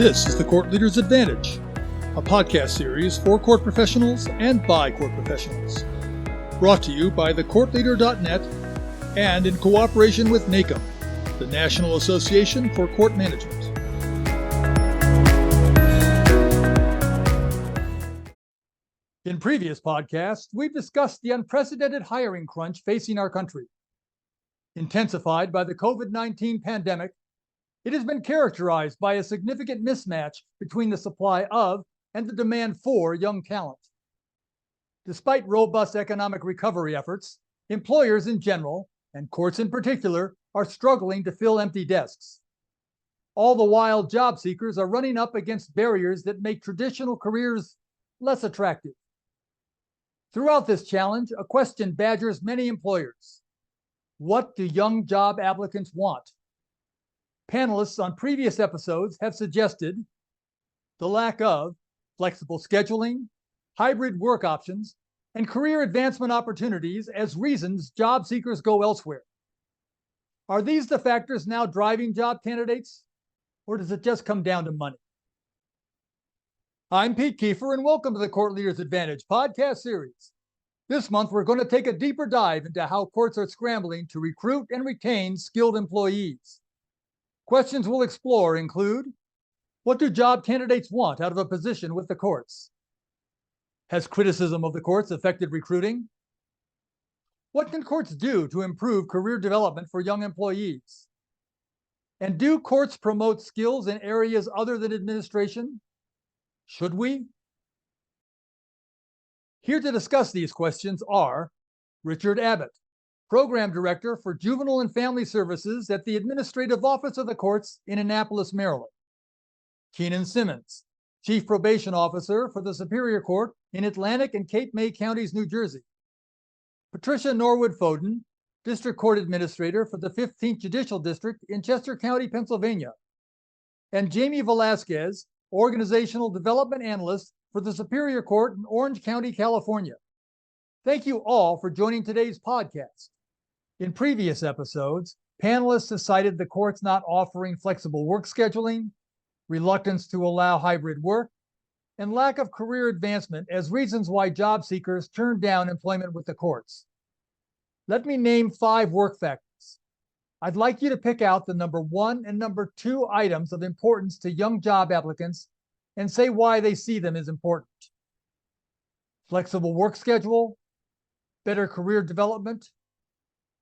This is the Court Leader's Advantage, a podcast series for court professionals and by court professionals. Brought to you by thecourtleader.net and in cooperation with NACM, the National Association for Court Management. In previous podcasts, we've discussed the unprecedented hiring crunch facing our country. Intensified by the COVID-19 pandemic, it has been characterized by a significant mismatch between the supply of and the demand for young talent. Despite robust economic recovery efforts, employers in general, and courts in particular, are struggling to fill empty desks. All the while, job seekers are running up against barriers that make traditional careers less attractive. Throughout this challenge, a question badgers many employers. What do young job applicants want? Panelists on previous episodes have suggested the lack of flexible scheduling, hybrid work options, and career advancement opportunities as reasons job seekers go elsewhere. Are these the factors now driving job candidates, or does it just come down to money? I'm Pete Kiefer, and welcome to the Court Leader's Advantage podcast series. This month, we're going to take a deeper dive into how courts are scrambling to recruit and retain skilled employees. Questions we'll explore include, what do job candidates want out of a position with the courts? Has criticism of the courts affected recruiting? What can courts do to improve career development for young employees? And do courts promote skills in areas other than administration? Should we? Here to discuss these questions are Richard Abbott, Program Director for Juvenile and Family Services at the Administrative Office of the Courts in Annapolis, Maryland. Keenan Simmons, Chief Probation Officer for the Superior Court in Atlantic and Cape May Counties, New Jersey. Patricia Norwood Foden, District Court Administrator for the 15th Judicial District in Chester County, Pennsylvania. And Jamie Velasquez, Organizational Development Analyst for the Superior Court in Orange County, California. Thank you all for joining today's podcast. In previous episodes, panelists have cited the courts not offering flexible work scheduling, reluctance to allow hybrid work, and lack of career advancement as reasons why job seekers turn down employment with the courts. Let me name 5 work factors. I'd like you to pick out the number 1 and number 2 items of importance to young job applicants and say why they see them as important. Flexible work schedule, better career development,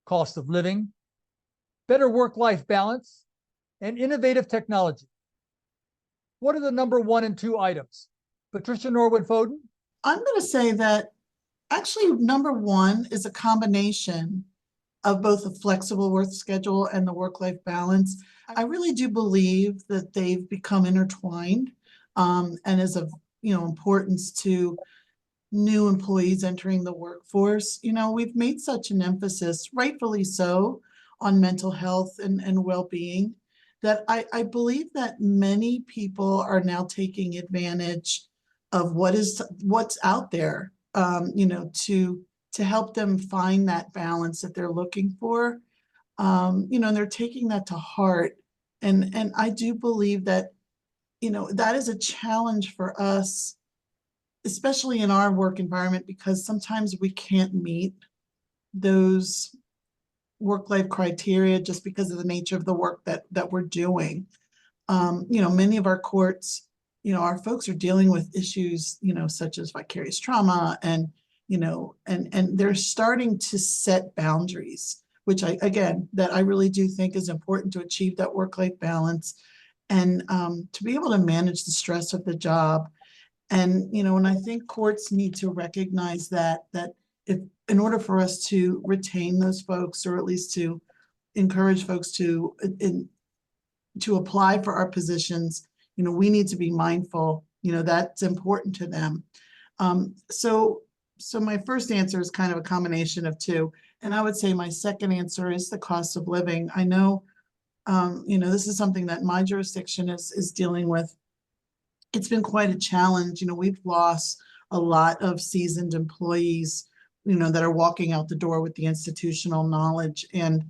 cost of living, better work-life balance, and innovative technology. What are the number 1 and 2 items? Patricia Norwood Foden? I'm going to say that actually number 1 is a combination of both the flexible work schedule and the work-life balance. I really do believe that they've become intertwined and is of importance to new employees entering the workforce. We've made such an emphasis, rightfully so, on mental health and well-being that I believe that many people are now taking advantage of what's out there, to help them find that balance that they're looking for. And they're taking that to heart. And I do believe that, that is a challenge for us, especially in our work environment, because sometimes we can't meet those work-life criteria just because of the nature of the work that we're doing. Many of our courts, our folks are dealing with issues, such as vicarious trauma and they're starting to set boundaries, which I really do think is important to achieve that work-life balance and to be able to manage the stress of the job. And, and I think courts need to recognize that if in order for us to retain those folks, or at least to encourage folks to apply for our positions, we need to be mindful, that's important to them. So my first answer is kind of a combination of 2. And I would say my second answer is the cost of living. I know, this is something that my jurisdiction is dealing with. It's been quite a challenge. We've lost a lot of seasoned employees, that are walking out the door with the institutional knowledge. And,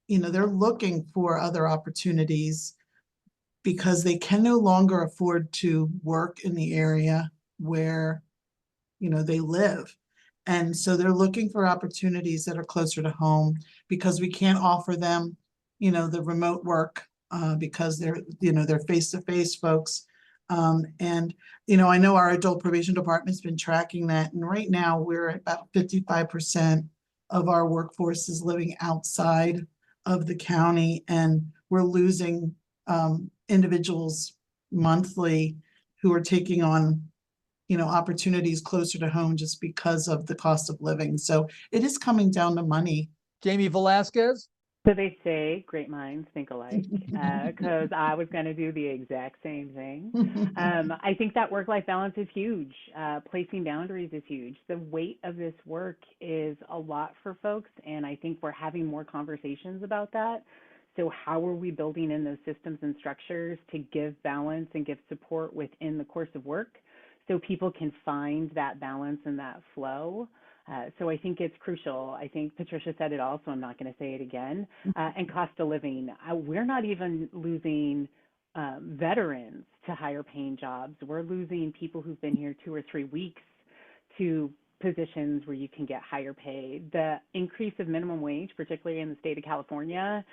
they're looking for other opportunities because they can no longer afford to work in the area where, they live. And so they're looking for opportunities that are closer to home because we can't offer them, the remote work because they're face-to-face folks. And I know our adult probation department's been tracking that. And right now we're at about 55% of our workforce is living outside of the county, and we're losing individuals monthly who are taking on opportunities closer to home just because of the cost of living. So it is coming down to money. Jamie Velasquez. So they say great minds think alike, because I was going to do the exact same thing. I think that work-life balance is huge. Placing boundaries is huge. The weight of this work is a lot for folks, and I think we're having more conversations about that. So how are we building in those systems and structures to give balance and give support within the course of work so people can find that balance and that flow? So I think it's crucial. I think Patricia said it all, so I'm not going to say it again. And cost of living. We're not even losing veterans to higher paying jobs. We're losing people who've been here 2 or 3 weeks to positions where you can get higher pay. The increase of minimum wage, particularly in the state of California,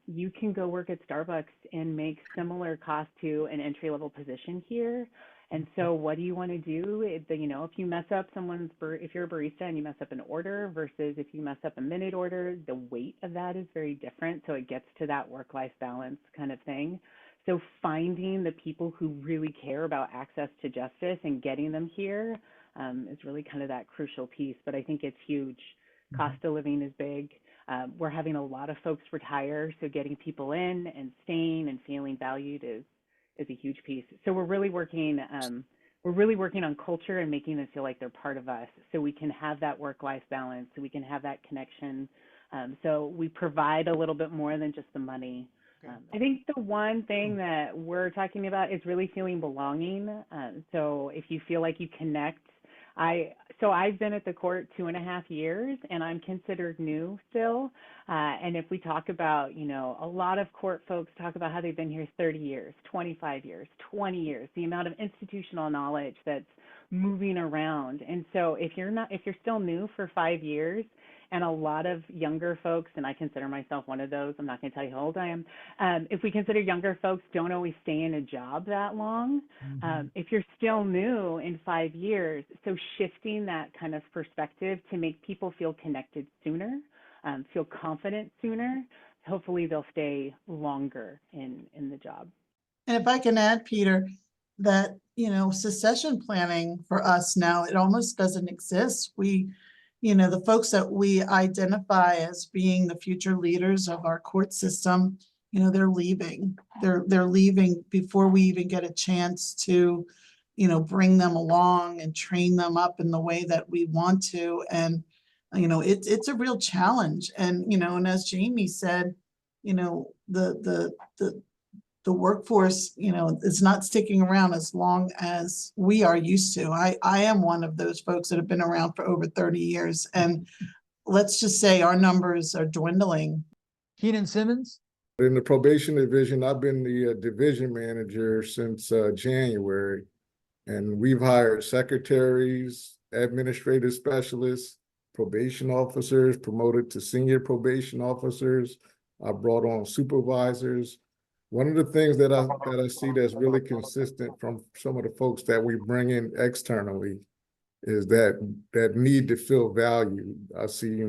you can go work at Starbucks and make similar cost to an entry-level position here. And so what do you want to do? If you mess up if you're a barista and you mess up an order versus if you mess up a minute order, the weight of that is very different. So it gets to that work-life balance kind of thing. So finding the people who really care about access to justice and getting them here is really kind of that crucial piece. But I think it's huge. Cost of living is big. We're having a lot of folks retire, so getting people in and staying and feeling valued is a huge piece. So we're really working on culture and making them feel like they're part of us, so we can have that work-life balance, so we can have that connection. So we provide a little bit more than just the money. I think the one thing that we're talking about is really feeling belonging. So if you feel like you connect, I've been at the court 2.5 years, and I'm considered new still. And if we talk about, a lot of court folks talk about how they've been here 30 years, 25 years, 20 years, the amount of institutional knowledge that's moving around. And so if you're still new for 5 years, and a lot of younger folks, and I consider myself one of those, I'm not going to tell you how old I am. If we consider younger folks don't always stay in a job that long, if you're still new in 5 years, so shifting that kind of perspective to make people feel connected sooner, feel confident sooner, hopefully they'll stay longer in the job. And if I can add, Peter, that, succession planning for us now, it almost doesn't exist. The folks that we identify as being the future leaders of our court system, they're leaving. They're leaving before we even get a chance to, bring them along and train them up in the way that we want to. And, it's a real challenge. And, and as Jamie said, the workforce, is not sticking around as long as we are used to. I am one of those folks that have been around for over 30 years. And let's just say our numbers are dwindling. Keenan Simmons. In the probation division, I've been the division manager since January, and we've hired secretaries, administrative specialists, probation officers, promoted to senior probation officers. I brought on supervisors. One of the things that I see that's really consistent from some of the folks that we bring in externally is that need to feel valued. I see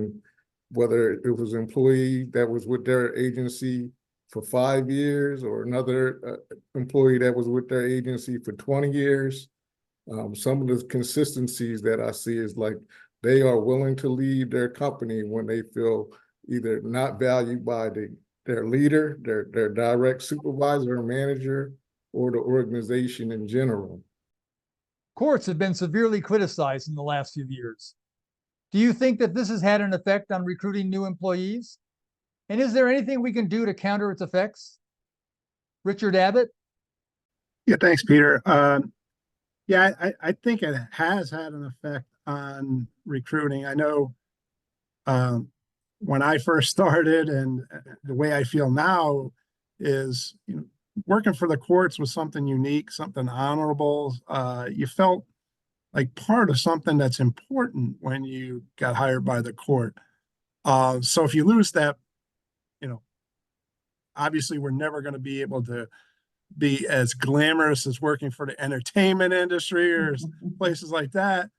whether it was an employee that was with their agency for 5 years or another employee that was with their agency for 20 years. Some of the consistencies that I see is like they are willing to leave their company when they feel either not valued by their leader, their direct supervisor or manager, or the organization in general. Courts have been severely criticized in the last few years. Do you think that this has had an effect on recruiting new employees? And is there anything we can do to counter its effects? Richard Abbott? Yeah, thanks, Peter. I think it has had an effect on recruiting. I know when I first started, and the way I feel now is, working for the courts was something unique, something honorable. You felt like part of something that's important when you got hired by the court. So if you lose that, you know, obviously we're never going to be able to be as glamorous as working for the entertainment industry or places like that.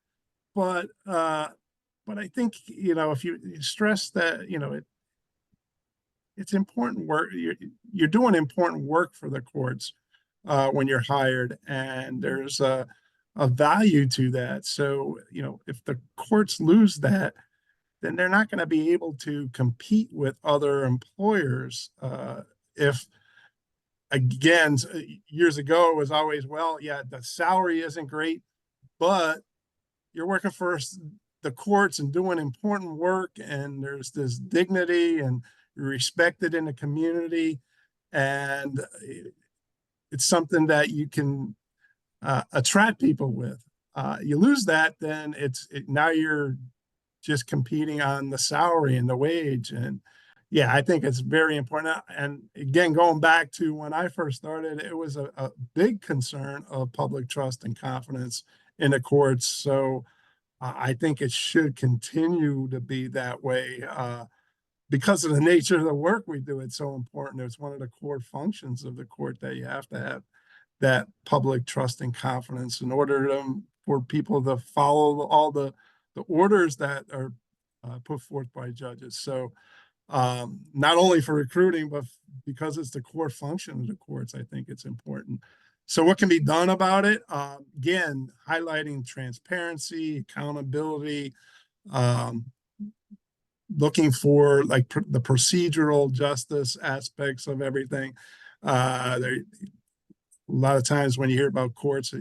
But I think, you know, if you stress that, you know, it's important work. You're doing important work for the courts when you're hired, and there's a value to that. So, you know, if the courts lose that, then they're not going to be able to compete with other employers. If again, years ago, it was always, well, yeah, the salary isn't great, but you're working for the courts and doing important work, and there's this dignity, and you're respected in the community, and it's something that you can attract people with. You lose that, then now you're just competing on the salary and the wage. And yeah, I think it's very important. And again, going back to when I first started, it was a big concern of public trust and confidence in the courts. So I think it should continue to be that way because of the nature of the work we do. It's so important. It's one of the core functions of the court that you have to have that public trust and confidence in order for people to follow all the orders that are put forth by judges. So not only for recruiting, but because it's the core function of the courts, I think it's important. So what can be done about it? Again, highlighting transparency, accountability, looking for like the procedural justice aspects of everything. A lot of times when you hear about courts,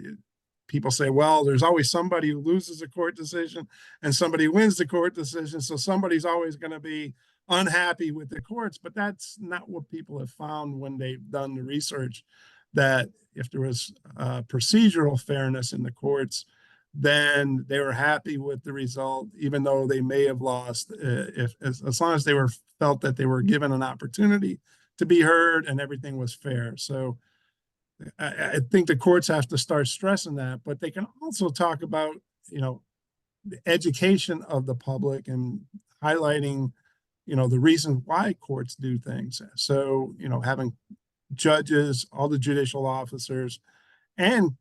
people say, well, there's always somebody who loses a court decision and somebody wins the court decision. So somebody's always going to be unhappy with the courts, but that's not what people have found when they've done the research, that if there was procedural fairness in the courts, then they were happy with the result, even though they may have lost, as long as they felt that they were given an opportunity to be heard and everything was fair. So I think the courts have to start stressing that, but they can also talk about, you know, the education of the public and highlighting, you know, the reason why courts do things. So, you know, having judges, all the judicial officers, and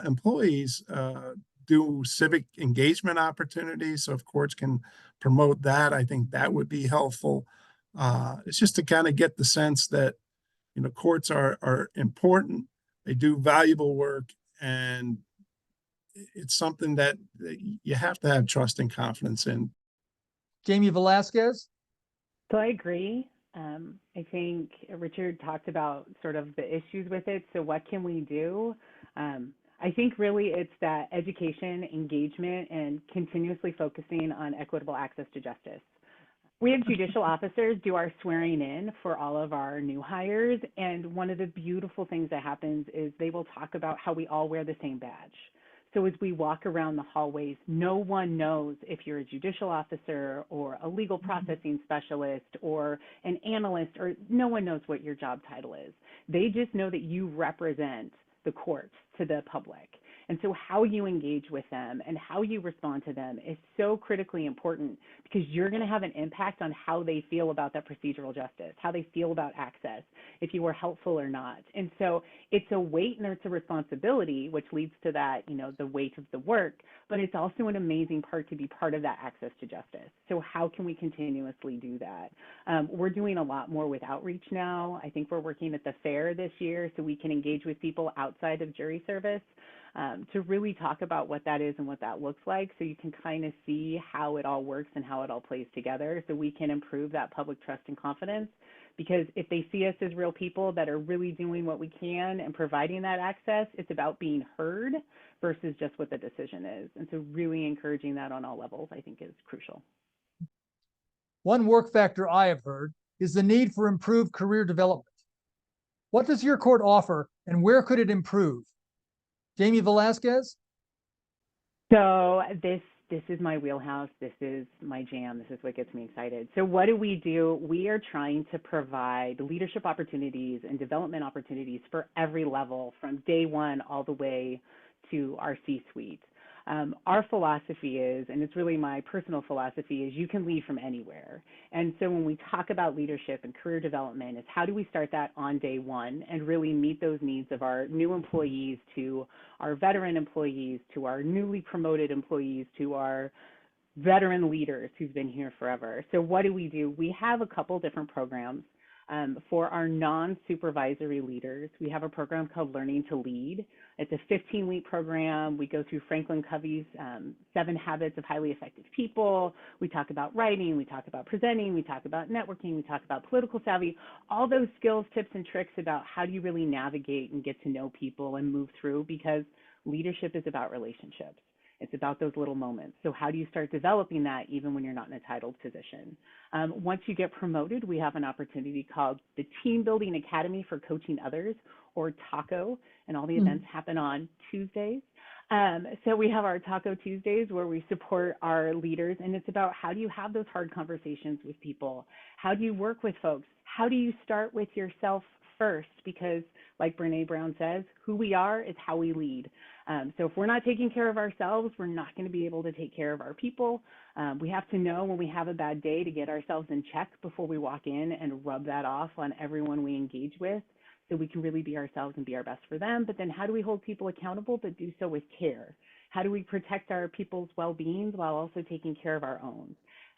employees do civic engagement opportunities. So if courts can promote that, I think that would be helpful. It's just to kind of get the sense that, you know, courts are important. They do valuable work, and it's something that you have to have trust and confidence in. Jamie Velasquez? So I agree. I think Richard talked about sort of the issues with it. So what can we do? I think really it's that education, engagement, and continuously focusing on equitable access to justice. We have judicial officers do our swearing in for all of our new hires. And one of the beautiful things that happens is they will talk about how we all wear the same badge. So as we walk around the hallways, no one knows if you're a judicial officer or a legal processing specialist or an analyst, or no one knows what your job title is. They just know that you represent the courts to the public. And so how you engage with them and how you respond to them is so critically important, because you're going to have an impact on how they feel about that procedural justice, how they feel about access, if you were helpful or not. And so it's a weight and it's a responsibility, which leads to that, you know, the weight of the work, but it's also an amazing part to be part of that access to justice. So how can we continuously do that? We're doing a lot more with outreach now. I think we're working at the fair this year so we can engage with people outside of jury service. To really talk about what that is and what that looks like, so you can kind of see how it all works and how it all plays together, so we can improve that public trust and confidence. Because if they see us as real people that are really doing what we can and providing that access, it's about being heard versus just what the decision is. And so really encouraging that on all levels, I think, is crucial. One work factor I have heard is the need for improved career development. What does your court offer, and where could it improve? Jamie Velasquez? So this this is my wheelhouse, this is my jam, this is what gets me excited. So what do? We are trying to provide leadership opportunities and development opportunities for every level, from day one all the way to our C-suite. Our philosophy is, and it's really my personal philosophy, is you can lead from anywhere. And so when we talk about leadership and career development, it's how do we start that on day one and really meet those needs of our new employees, to our veteran employees, to our newly promoted employees, to our veteran leaders who've been here forever. So what do? We have a couple different programs. For our non-supervisory leaders, we have a program called Learning to Lead. It's a 15-week program. We go through Franklin Covey's 7 Habits of Highly Effective People. We talk about writing, we talk about presenting, we talk about networking, we talk about political savvy, all those skills, tips, and tricks about how do you really navigate and get to know people and move through, because leadership is about relationships. It's about those little moments. So how do you start developing that even when you're not in a titled position? Once you get promoted, we have an opportunity called the Team Building Academy for Coaching Others, or TACO, and all the events happen on Tuesdays. So we have our Taco Tuesdays where we support our leaders, and it's about how do you have those hard conversations with people? How do you work with folks? How do you start with yourself first? Because like Brene Brown says, who we are is how we lead. So if we're not taking care of ourselves, we're not going to be able to take care of our people. We have to know when we have a bad day to get ourselves in check before we walk in and rub that off on everyone we engage with, so we can really be ourselves and be our best for them. But then how do we hold people accountable, but do so with care? How do we protect our people's well-being while also taking care of our own?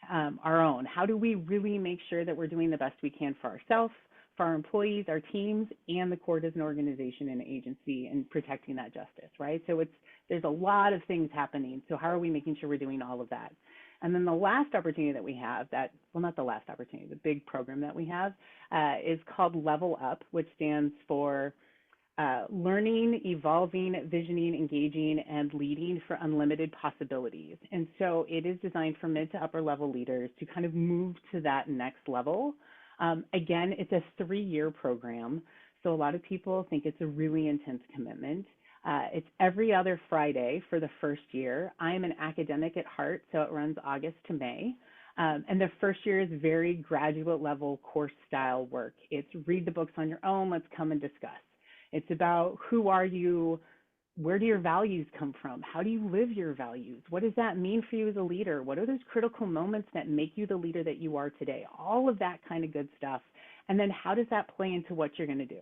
How do we really make sure that we're doing the best we can for ourselves, for our employees, our teams, and the court as an organization and agency, and protecting that justice, right? So there's a lot of things happening. So how are we making sure we're doing all of that? And then the last opportunity that we have, not the last opportunity, the big program that we have is called Level Up, which stands for Learning, Evolving, Visioning, Engaging, and Leading for Unlimited Possibilities. And so it is designed for mid to upper level leaders to kind of move to that next level. Again, it's a 3-year program, so a lot of people think it's a really intense commitment. It's every other Friday for the first year. I am an academic at heart, so it runs August to May. And the first year is very graduate level course style work. It's read the books on your own, let's come and discuss. It's about who are you, where do your values come from? How do you live your values? What does that mean for you as a leader? What are those critical moments that make you the leader that you are today? All of that kind of good stuff. And then how does that play into what you're going to do?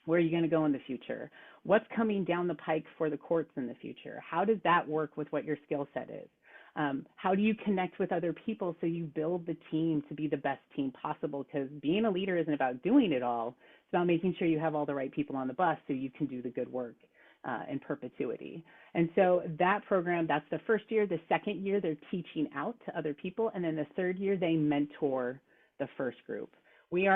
Where are you going to go in the future? What's coming down the pike for the courts in the future? How does that work with what your skill set is? How do you connect with other people so you build the team to be the best team possible? Because being a leader isn't about doing it all. It's about making sure you have all the right people on the bus so you can do the good work in perpetuity. And so that program, that's the first year. The second year, they're teaching out to other people. And then the third year, they mentor the first group. We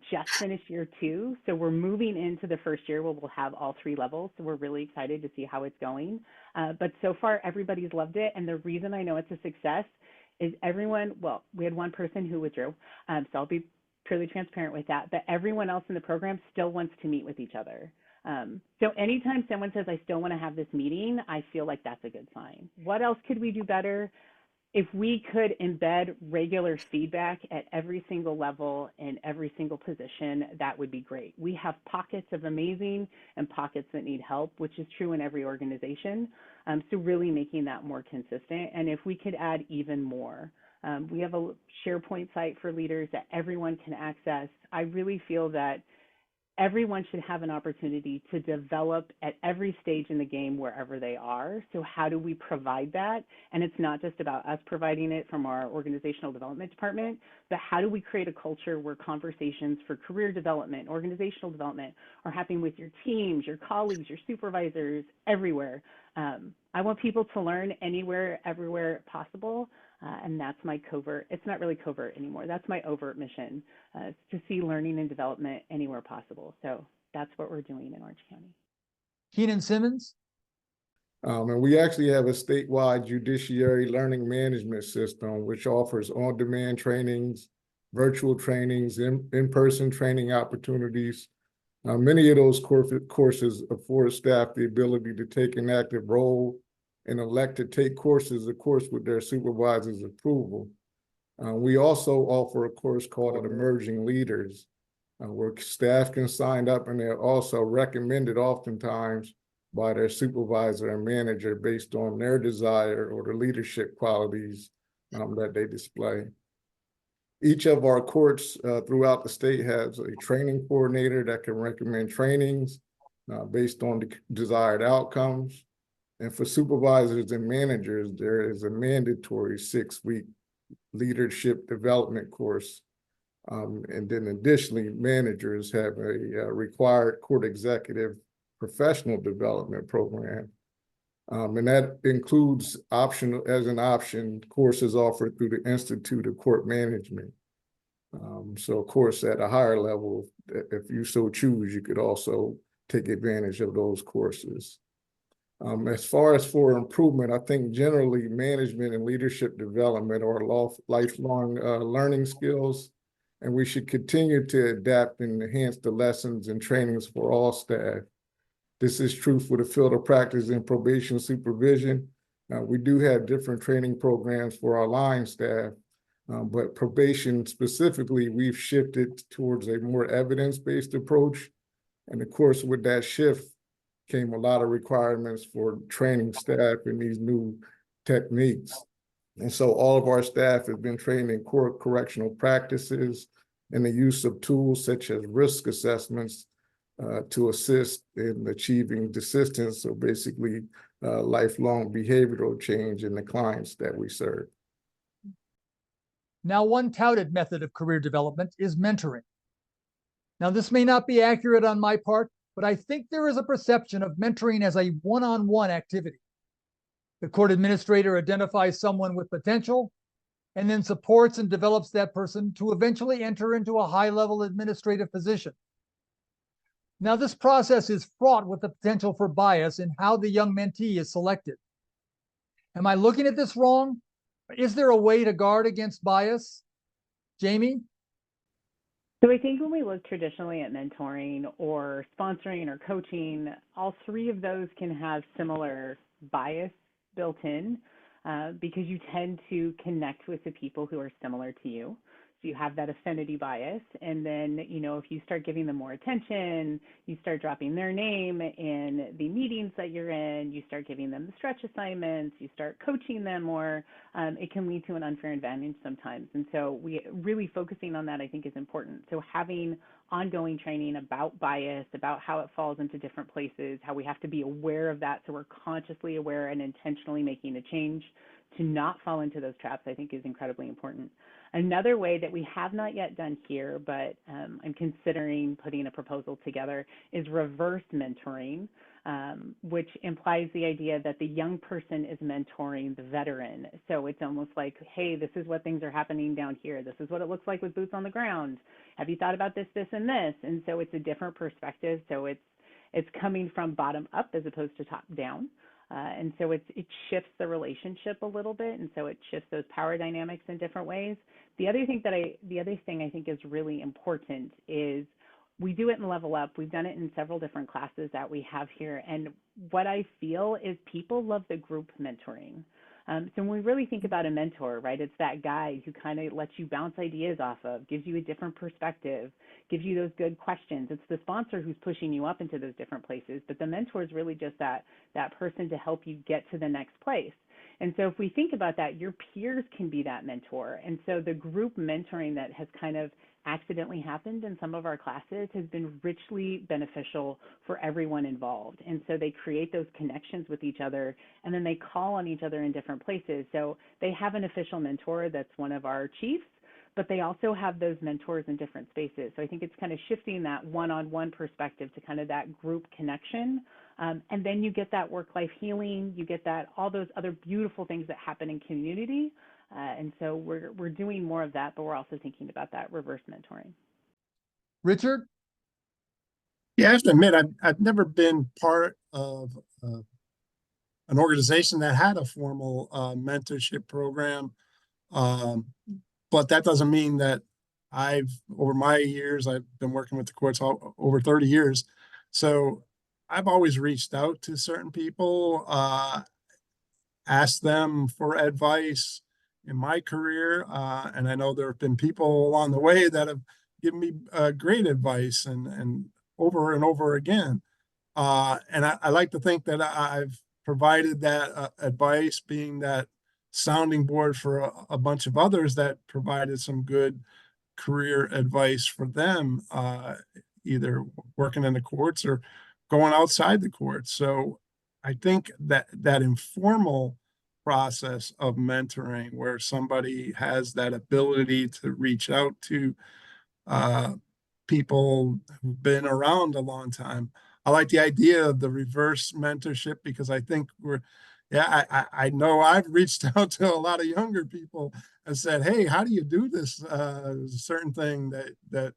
just finished year 2, so we're moving into the first year where we'll have all 3 levels. So we're really excited to see how it's going. But so far, everybody's loved it. And the reason I know it's a success is we had one person who withdrew, so I'll be purely transparent with that. But everyone else in the program still wants to meet with each other. So anytime someone says, I still want to have this meeting, I feel like that's a good sign. What else could we do better? If we could embed regular feedback at every single level and every single position, that would be great. We have pockets of amazing and pockets that need help, which is true in every organization. So really making that more consistent. And if we could add even more, we have a SharePoint site for leaders that everyone can access. I really feel that everyone should have an opportunity to develop at every stage in the game wherever they are. So how do we provide that? And it's not just about us providing it from our organizational development department, but how do we create a culture where conversations for career development, organizational development are happening with your teams, your colleagues, your supervisors, everywhere. I want people to learn anywhere, everywhere possible. And that's my covert, it's not really covert anymore. That's my overt mission, to see learning and development anywhere possible. So that's what we're doing in Orange County. Keenan Simmons. And we actually have a statewide judiciary learning management system, which offers on-demand trainings, virtual trainings, in-person training opportunities. Many of those courses afford staff the ability to take an active role and elect to take courses, of course, with their supervisor's approval. We also offer a course called Emerging Leaders, where staff can sign up, and they're also recommended oftentimes by their supervisor and manager based on their desire or the leadership qualities that they display. Each of our courts throughout the state has a training coordinator that can recommend trainings based on the desired outcomes. And for supervisors and managers, there is a mandatory 6-week leadership development course. And then additionally, managers have a required court executive professional development program. And that includes as an option, courses offered through the Institute of Court Management. So of course, at a higher level, if you so choose, you could also take advantage of those courses. As far as for improvement, I think generally management and leadership development are lifelong learning skills, and we should continue to adapt and enhance the lessons and trainings for all staff. This is true for the field of practice and probation supervision. We do have different training programs for our line staff, but probation specifically, we've shifted towards a more evidence-based approach. And of course, with that shift came a lot of requirements for training staff in these new techniques. And so all of our staff have been trained in court correctional practices and the use of tools such as risk assessments to assist in achieving desistance, or basically lifelong behavioral change in the clients that we serve. Now, one touted method of career development is mentoring. Now, this may not be accurate on my part, but I think there is a perception of mentoring as a one-on-one activity. The court administrator identifies someone with potential and then supports and develops that person to eventually enter into a high-level administrative position. Now, this process is fraught with the potential for bias in how the young mentee is selected. Am I looking at this wrong? Is there a way to guard against bias? Jamie? So I think when we look traditionally at mentoring or sponsoring or coaching, all three of those can have similar bias built in because you tend to connect with the people who are similar to you. So you have that affinity bias. And then, if you start giving them more attention, you start dropping their name in the meetings that you're in, you start giving them the stretch assignments, you start coaching them more, it can lead to an unfair advantage sometimes. And so we really focusing on that, I think, is important. So having ongoing training about bias, about how it falls into different places, how we have to be aware of that so we're consciously aware and intentionally making a change to not fall into those traps, I think is incredibly important. Another way that we have not yet done here, but I'm considering putting a proposal together, is reverse mentoring, which implies the idea that the young person is mentoring the veteran. So it's almost like, hey, this is what things are happening down here. This is what it looks like with boots on the ground. Have you thought about this, this, and this? And so it's a different perspective. So it's coming from bottom up as opposed to top down. And so it shifts the relationship a little bit, and so it shifts those power dynamics in different ways. The other thing I think is really important is we do it in Level Up. We've done it in several different classes that we have here, and what I feel is people love the group mentoring. So when we really think about a mentor, right, it's that guy who kind of lets you bounce ideas off of, gives you a different perspective, gives you those good questions. It's the sponsor who's pushing you up into those different places, but the mentor is really just that person to help you get to the next place. And so if we think about that, your peers can be that mentor. And so the group mentoring that has kind of accidentally happened in some of our classes has been richly beneficial for everyone involved. And so they create those connections with each other, and then they call on each other in different places. So they have an official mentor that's one of our chiefs, but they also have those mentors in different spaces. So I think it's kind of shifting that one-on-one perspective to kind of that group connection. And then you get that work-life healing, you get that all those other beautiful things that happen in community. And so we're doing more of that, but we're also thinking about that reverse mentoring. Richard? Yeah, I have to admit, I've never been part of an organization that had a formal mentorship program. But that doesn't mean that over my years, I've been working with the courts over 30 years. So I've always reached out to certain people. asked them for advice in my career. And I know there have been people along the way that have given me great advice and over again. And I like to think that I've provided that advice, being that sounding board for a bunch of others that provided some good career advice for them, either working in the courts or going outside the courts. So I think that informal process of mentoring, where somebody has that ability to reach out to people who've been around a long time. I like the idea of the reverse mentorship, because I think I know I've reached out to a lot of younger people and said, hey, how do you do this certain thing that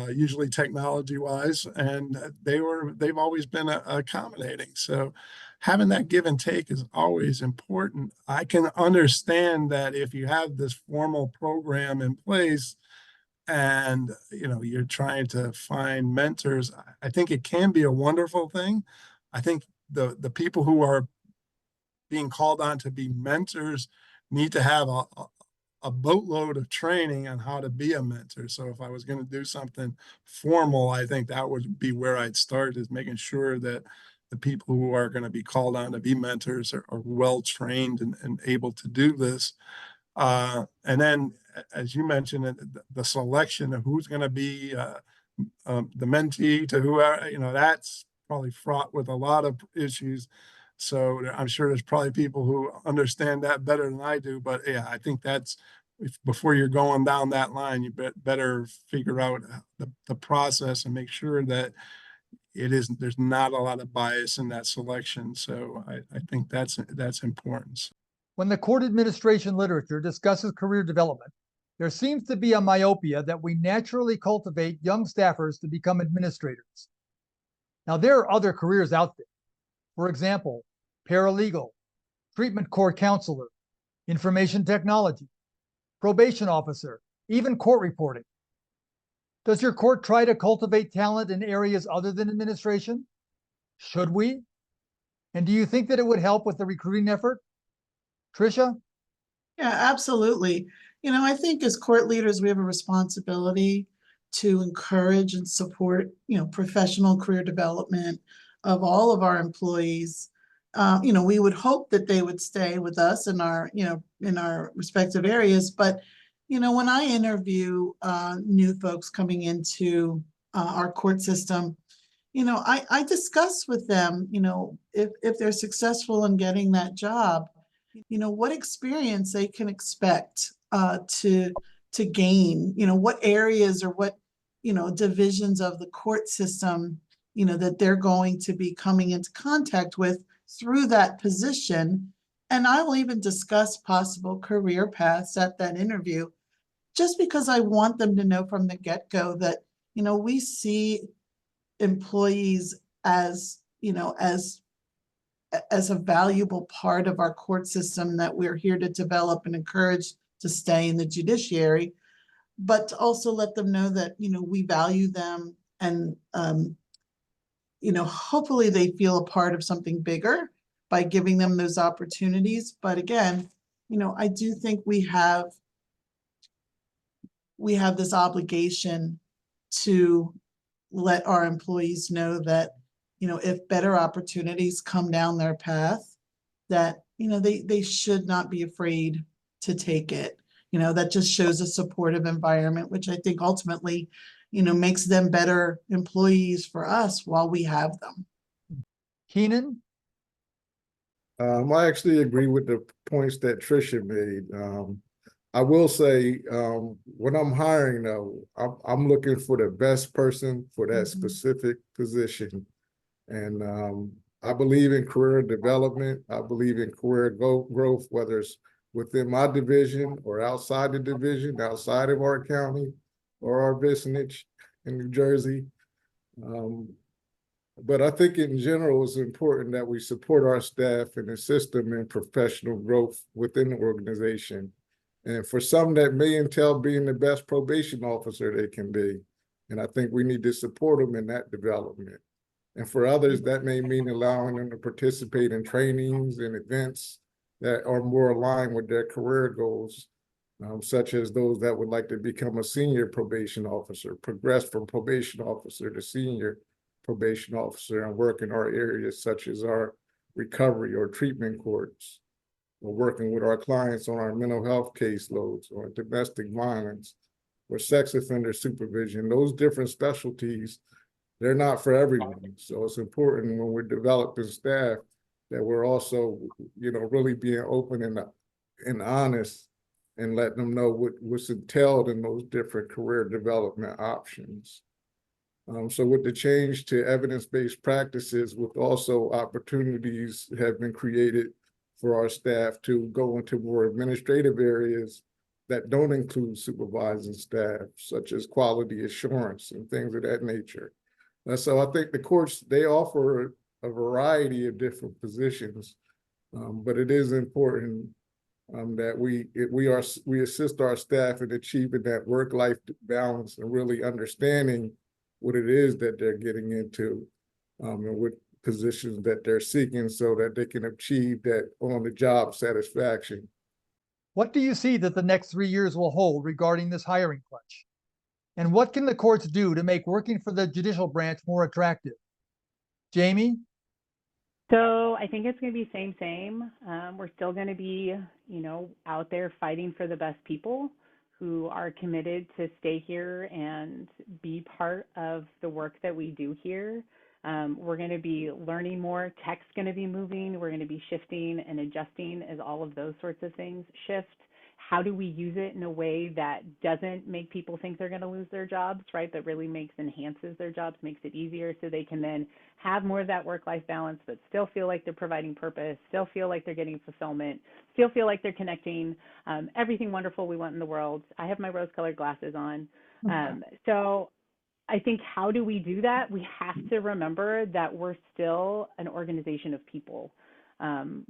usually technology wise, and they've always been accommodating. So having that give and take is always important. I can understand that if you have this formal program in place and you're trying to find mentors, I think it can be a wonderful thing. I think the people who are being called on to be mentors need to have a boatload of training on how to be a mentor. So if I was going to do something formal, I think that would be where I'd start, is making sure that the people who are going to be called on to be mentors are well trained and able to do this. And then, as you mentioned, the selection of who's going to be the mentee to whoever, that's probably fraught with a lot of issues. So I'm sure there's probably people who understand that better than I do. But yeah, I think that's, before you're going down that line, you better figure out the process and make sure that there's not a lot of bias in that selection. So I think that's important. When the court administration literature discusses career development, there seems to be a myopia that we naturally cultivate young staffers to become administrators. Now, there are other careers out there. For example, paralegal, treatment court counselor, information technology, probation officer, even court reporting. Does your court try to cultivate talent in areas other than administration? Should we? And do you think that it would help with the recruiting effort? Tricia? Yeah, absolutely. I think as court leaders, we have a responsibility to encourage and support, professional career development of all of our employees. We would hope that they would stay with us in our respective areas. But, when I interview new folks coming into our court system, I discuss with them, if they're successful in getting that job, what experience they can expect to gain, what areas or what, divisions of the court system, that they're going to be coming into contact with through that position. And I will even discuss possible career paths at that interview, just because I want them to know from the get-go that, we see employees as a valuable part of our court system, that we're here to develop and encourage to stay in the judiciary, but to also let them know that, we value them, and, hopefully they feel a part of something bigger by giving them those opportunities. But again, I do think we have this obligation to let our employees know that, if better opportunities come down their path, that, they should not be afraid to take it. That just shows a supportive environment, which I think ultimately, makes them better employees for us while we have them. Keenan? I actually agree with the points that Tricia made. I will say, when I'm hiring, though, I'm looking for the best person for that specific position. And I believe in career development. I believe in career growth, whether it's within my division or outside the division, outside of our county or our vicinage in New Jersey. But I think in general, it's important that we support our staff and assist them in professional growth within the organization. And for some, that may entail being the best probation officer they can be. And I think we need to support them in that development. And for others, that may mean allowing them to participate in trainings and events that are more aligned with their career goals, such as those that would like to become a senior probation officer, progress from probation officer to senior probation officer, and work in our areas such as our recovery or treatment courts. We're working with our clients on our mental health caseloads or domestic violence or sex offender supervision. Those different specialties, they're not for everyone. So it's important when we're developing staff that we're also, really being open and honest and letting them know what's entailed in those different career development options. So with the change to evidence-based practices, with also opportunities have been created for our staff to go into more administrative areas that don't include supervising staff, such as quality assurance and things of that nature. So I think the courts, they offer a variety of different positions, but it is important that we assist our staff in achieving that work-life balance and really understanding what it is that they're getting into, and what positions that they're seeking so that they can achieve that on-the-job satisfaction. What do you see that the next 3 years will hold regarding this hiring crunch? And what can the courts do to make working for the judicial branch more attractive? Jamie? So I think it's going to be same. We're still going to be, out there fighting for the best people who are committed to stay here and be part of the work that we do here. We're going to be learning more. Tech's going to be moving. We're going to be shifting and adjusting as all of those sorts of things shift. How do we use it in a way that doesn't make people think they're going to lose their jobs, right? That really enhances their jobs, makes it easier so they can then have more of that work-life balance, but still feel like they're providing purpose, still feel like they're getting fulfillment, still feel like they're connecting, everything wonderful we want in the world. I have my rose-colored glasses on. So I think, how do we do that? We have to remember that we're still an organization of people.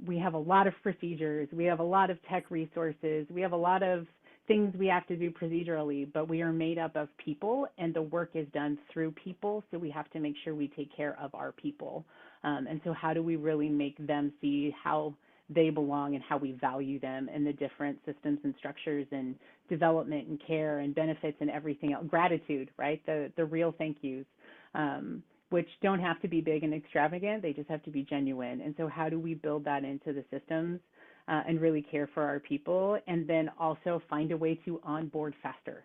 We have a lot of procedures, we have a lot of tech resources, we have a lot of things we have to do procedurally, but we are made up of people and the work is done through people. So we have to make sure we take care of our people. And so how do we really make them see how they belong and how we value them and the different systems and structures and development and care and benefits and everything else, gratitude, right? The real thank yous, which don't have to be big and extravagant, they just have to be genuine. And so how do we build that into the systems and really care for our people, and then also find a way to onboard faster?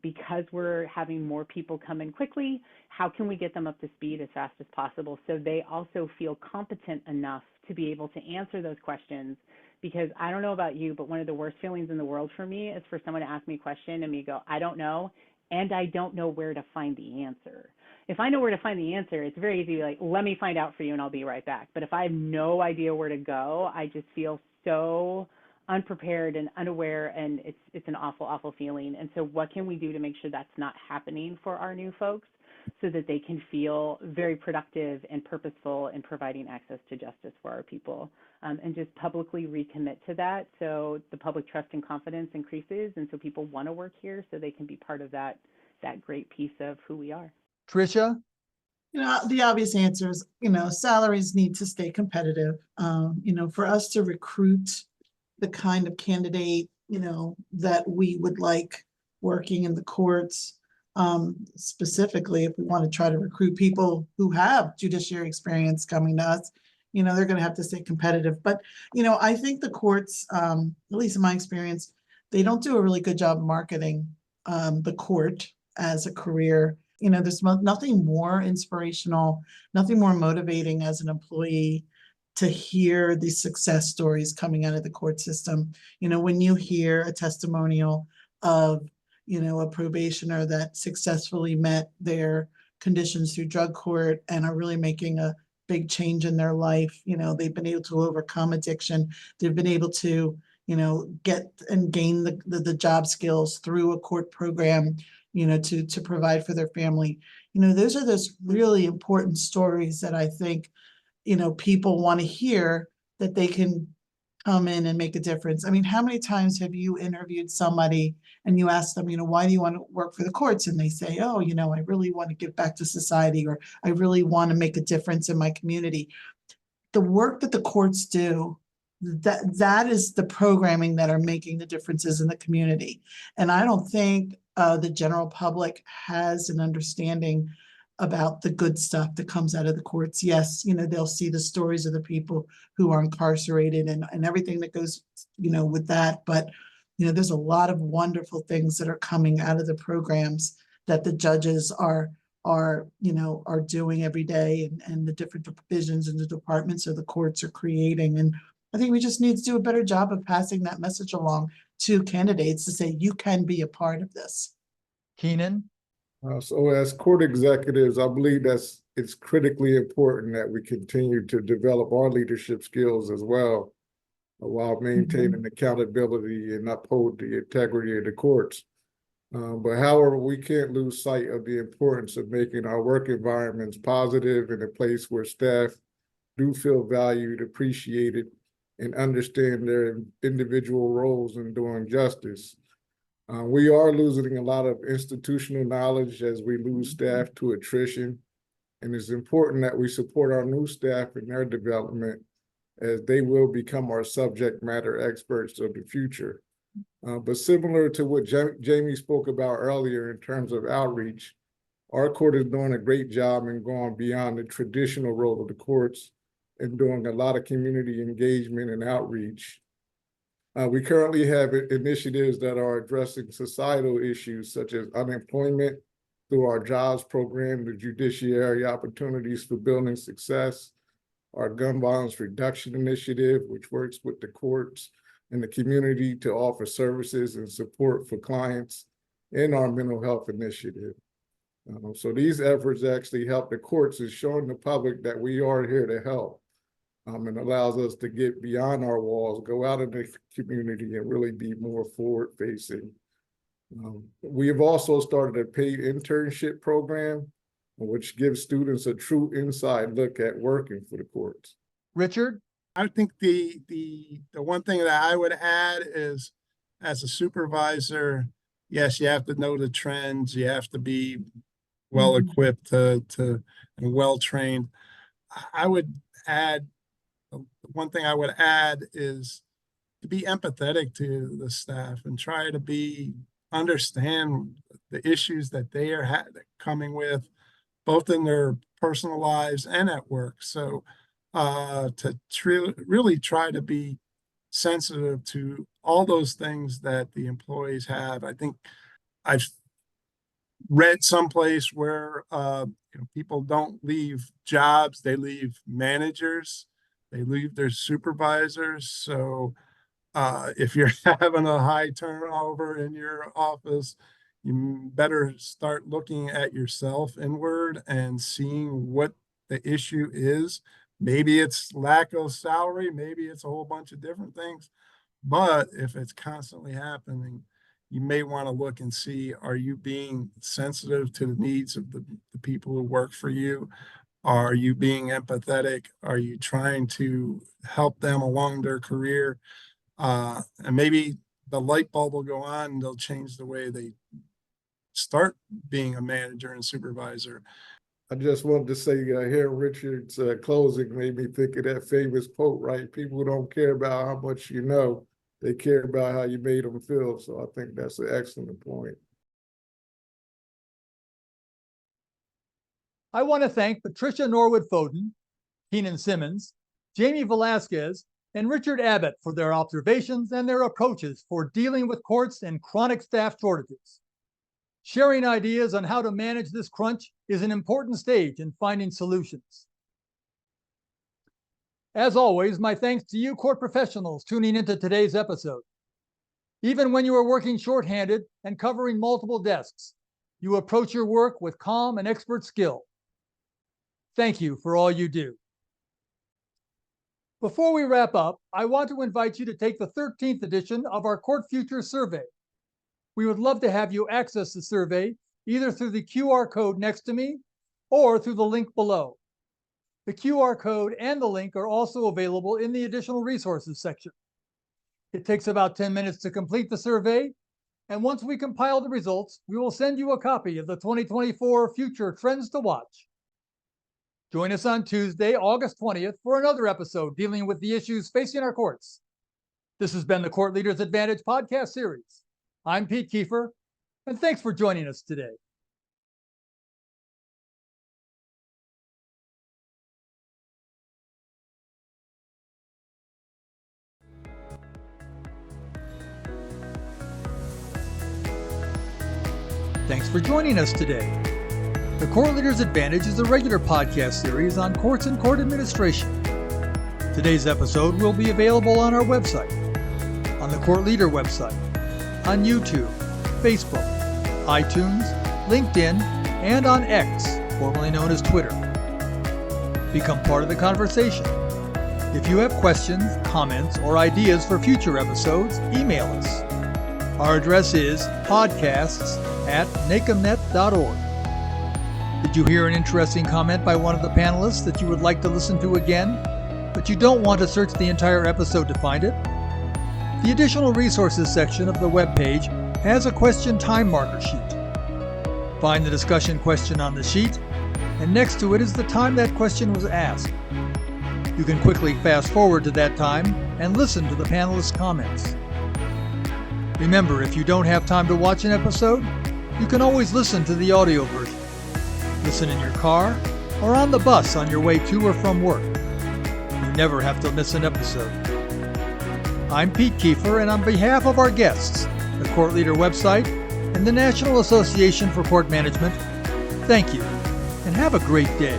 Because we're having more people come in quickly, how can we get them up to speed as fast as possible so they also feel competent enough to be able to answer those questions? Because I don't know about you, but one of the worst feelings in the world for me is for someone to ask me a question and me go, I don't know, and I don't know where to find the answer. If I know where to find the answer, it's very easy to be like, let me find out for you and I'll be right back. But if I have no idea where to go, I just feel so unprepared and unaware, and it's an awful, awful feeling. And so what can we do to make sure that's not happening for our new folks so that they can feel very productive and purposeful in providing access to justice for our people, and just publicly recommit to that so the public trust and confidence increases, and so people want to work here so they can be part of that great piece of who we are. Tricia? The obvious answer is, salaries need to stay competitive. For us to recruit the kind of candidate, that we would like working in the courts, specifically if we want to try to recruit people who have judiciary experience coming to us, they're going to have to stay competitive. But, I think the courts, at least in my experience, they don't do a really good job marketing the court as a career. There's nothing more inspirational, nothing more motivating as an employee to hear these success stories coming out of the court system. When you hear a testimonial of, a probationer that successfully met their conditions through drug court and are really making a big change in their life. They've been able to overcome addiction. They've been able to, get and gain the job skills through a court program, to provide for their family. Those are those really important stories that I think, people want to hear, that they can come in and make a difference. I mean, how many times have you interviewed somebody and you ask them, why do you want to work for the courts? And they say, oh, I really want to give back to society, or I really want to make a difference in my community. The work that the courts do that is the programming that are making the differences in the community. And I don't think the general public has an understanding about the good stuff that comes out of the courts. Yes, they'll see the stories of the people who are incarcerated and everything that goes, with that. But, there's a lot of wonderful things that are coming out of the programs that the judges are doing every day, and the different divisions and the departments of the courts are creating. And I think we just need to do a better job of passing that message along to candidates to say, you can be a part of this. Keenan? So as court executives, I believe it's critically important that we continue to develop our leadership skills as well, while maintaining accountability and uphold the integrity of the courts. But however, we can't lose sight of the importance of making our work environments positive and a place where staff do feel valued, appreciated, and understand their individual roles in doing justice. We are losing a lot of institutional knowledge as we lose staff to attrition, and it's important that we support our new staff in their development, as they will become our subject matter experts of the future. But similar to what Jamie spoke about earlier in terms of outreach, our court is doing a great job in going beyond the traditional role of the courts and doing a lot of community engagement and outreach. We currently have initiatives that are addressing societal issues such as unemployment through our jobs program, the judiciary opportunities for building success, our gun violence reduction initiative, which works with the courts and the community to offer services and support for clients, and our mental health initiative. So these efforts actually help the courts in showing the public that we are here to help. And allows us to get beyond our walls, go out in the community, and really be more forward-facing. We have also started a paid internship program, which gives students a true inside look at working for the courts. Richard? I think the one thing that I would add is, as a supervisor, yes, you have to know the trends. You have to be well equipped to and well trained. I would add, one thing I would add is to be empathetic to the staff and try to understand the issues that they are coming with, both in their personal lives and at work. So to really try to be sensitive to all those things that the employees have. I think I've read someplace where people don't leave jobs, they leave managers, they leave their supervisors. So if you're having a high turnover in your office, you better start looking at yourself inward and seeing what the issue is. Maybe it's lack of salary, maybe it's a whole bunch of different things. But if it's constantly happening, you may want to look and see, are you being sensitive to the needs of the people who work for you? Are you being empathetic? Are you trying to help them along their career? And maybe the light bulb will go on and they'll change the way they start being a manager and supervisor. I just wanted to say, here Richard's closing made me think of that famous quote, right? People don't care about how much you know, they care about how you made them feel. So I think that's an excellent point. I want to thank Patricia Norwood Foden, Keenan Simmons, Jamie Velasquez, and Richard Abbott for their observations and their approaches for dealing with courts and chronic staff shortages. Sharing ideas on how to manage this crunch is an important stage in finding solutions. As always, my thanks to you court professionals tuning into today's episode. Even when you are working shorthanded and covering multiple desks, you approach your work with calm and expert skill. Thank you for all you do. Before we wrap up, I want to invite you to take the 13th edition of our Court Future Survey. We would love to have you access the survey either through the QR code next to me or through the link below. The QR code and the link are also available in the additional resources section. It takes about 10 minutes to complete the survey, and once we compile the results, we will send you a copy of the 2024 Future Trends to Watch. Join us on Tuesday, August 20th for another episode dealing with the issues facing our courts. This has been the Court Leaders Advantage podcast series. I'm Pete Kiefer, and thanks for joining us today. Thanks for joining us today. The Court Leaders Advantage is a regular podcast series on courts and court administration. Today's episode will be available on our website, on the Court Leader website, on YouTube, Facebook, iTunes, LinkedIn, and on X, formerly known as Twitter. Become part of the conversation. If you have questions, comments, or ideas for future episodes, email us. Our address is podcasts@nacomnet.org. Did you hear an interesting comment by one of the panelists that you would like to listen to again, but you don't want to search the entire episode to find it? The additional resources section of the webpage has a question time marker sheet. Find the discussion question on the sheet, and next to it is the time that question was asked. You can quickly fast forward to that time and listen to the panelists' comments. Remember, if you don't have time to watch an episode, you can always listen to the audio version. Listen in your car or on the bus on your way to or from work. You never have to miss an episode. I'm Pete Kiefer, and on behalf of our guests, the Court Leader website, and the National Association for Court Management, thank you, and have a great day.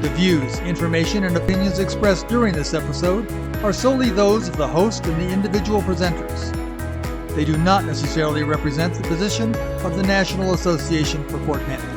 The views, information, and opinions expressed during this episode are solely those of the host and the individual presenters. They do not necessarily represent the position of the National Association for Court Management.